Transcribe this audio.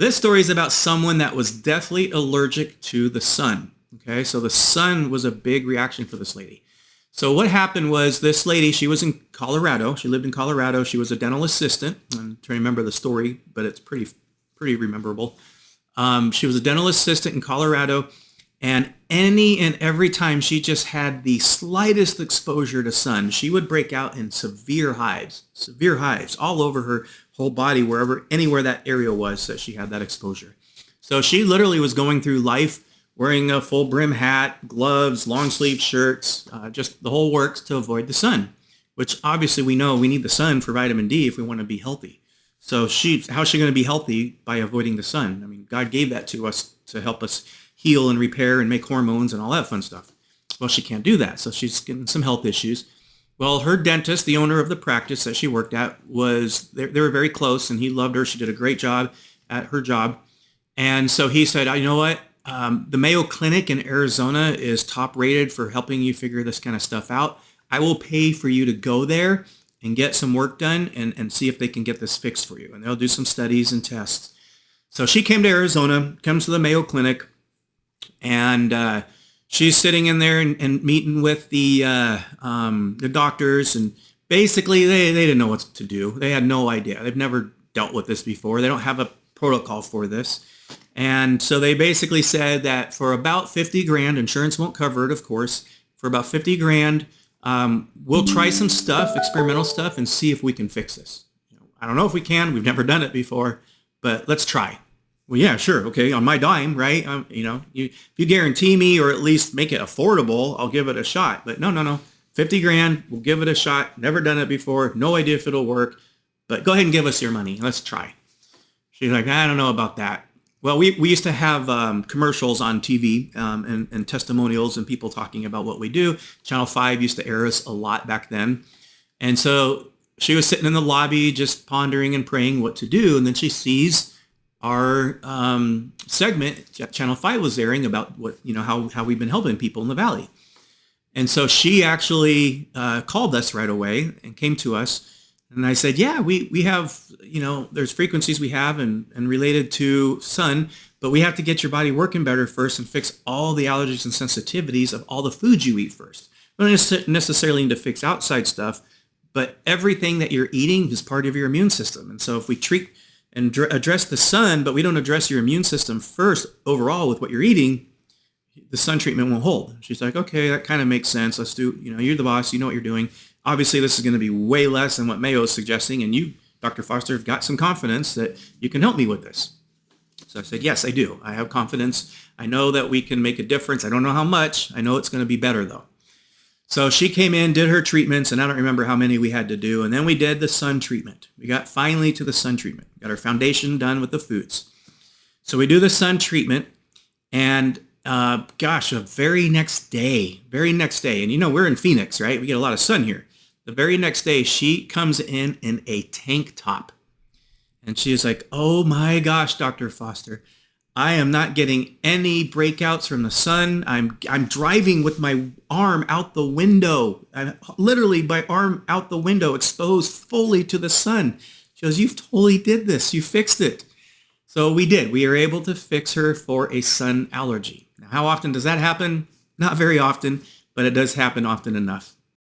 This story is about someone that was deathly allergic to the sun. Okay, so the sun was a big reaction for this lady. So what happened was this lady, she was in Colorado. She lived in Colorado. She was a dental assistant. I'm trying to remember the story, but it's pretty rememberable. She was a dental assistant in Colorado, and any and every time she just had the slightest exposure to sun, she would break out in severe hives all over her whole body, anywhere that area was that she had that exposure. So she literally was going through life wearing a full brim hat, gloves, long sleeve shirts, just the whole works to avoid the sun, which obviously we know we need the sun for vitamin D if we want to be healthy. So how's she going to be healthy by avoiding the sun? I mean, God gave that to us to help us heal and repair and make hormones and all that fun stuff. Well, she can't do that. So she's getting some health issues. Well, her dentist, the owner of the practice that she worked at, they were very close, and he loved her. She did a great job at her job. And so he said, you know what? The Mayo Clinic in Arizona is top rated for helping you figure this kind of stuff out. I will pay for you to go there and get some work done and see if they can get this fixed for you. And they'll do some studies and tests. So she came to Arizona, comes to the Mayo Clinic, and she's sitting in there and meeting with the doctors. And basically, they didn't know what to do. They had no idea. They've never dealt with this before. They don't have a protocol for this. And so they basically said that for about 50 grand, insurance won't cover it, of course, for about 50 grand, we'll try some stuff, experimental stuff, and see if we can fix this. I don't know if we can. We've never done it before, but let's try. Well, yeah, sure. Okay. On my dime, right? If you guarantee me or at least make it affordable, I'll give it a shot. But no. 50 grand, we'll give it a shot. Never done it before. No idea if it'll work, but go ahead and give us your money. Let's try. She's like, I don't know about that. Well, we used to have commercials on TV and testimonials and people talking about what we do. Channel 5 used to air us a lot back then. And so she was sitting in the lobby just pondering and praying what to do. And then she sees our segment Channel 5 was airing about how we've been helping people in the Valley. And so she actually called us right away and came to us. And I said, yeah, we have, there's frequencies we have and related to sun, but we have to get your body working better first and fix all the allergies and sensitivities of all the foods you eat first. We don't necessarily need to fix outside stuff, but everything that you're eating is part of your immune system. And so if we treat and address the sun, but we don't address your immune system first overall with what you're eating, the sun treatment won't hold. She's like, okay, that kind of makes sense. Let's do, you're the boss, you know what you're doing. Obviously, this is going to be way less than what Mayo is suggesting, and you, Dr. Foster, have got some confidence that you can help me with this. So I said, yes, I do. I have confidence. I know that we can make a difference. I don't know how much. I know it's going to be better, though. So she came in, did her treatments, and I don't remember how many we had to do, and then we did the sun treatment. We got finally to the sun treatment. We got our foundation done with the foods. So we do the sun treatment, and the very next day, and we're in Phoenix, right? We get a lot of sun here. The very next day, she comes in a tank top. And she's like, oh my gosh, Dr. Foster, I am not getting any breakouts from the sun. I'm driving with my arm out the window. I'm literally my arm out the window, exposed fully to the sun. She goes, you've totally did this. You fixed it. So we did. We were able to fix her for a sun allergy. Now, how often does that happen? Not very often, but it does happen often enough.